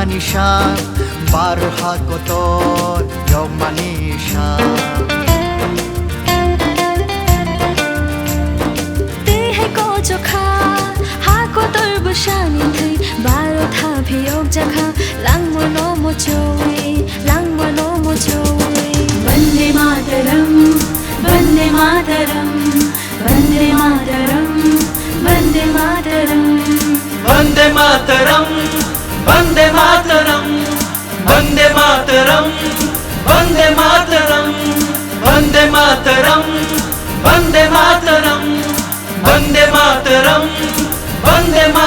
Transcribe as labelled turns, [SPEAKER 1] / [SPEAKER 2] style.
[SPEAKER 1] manisha barha kotor yo manisha
[SPEAKER 2] te hai ko chokha ha kotor busani thai baro tha phiyok jakha lang mono mo choi lang mono mo choi
[SPEAKER 3] Vande Mataram Vande Mataram Vande Mataram Vande Mataram
[SPEAKER 4] Vande Mataram Vande Mataram Vande Mataram Vande Mataram Vande Mataram Vande Mataram Vande Mataram Vande Mataram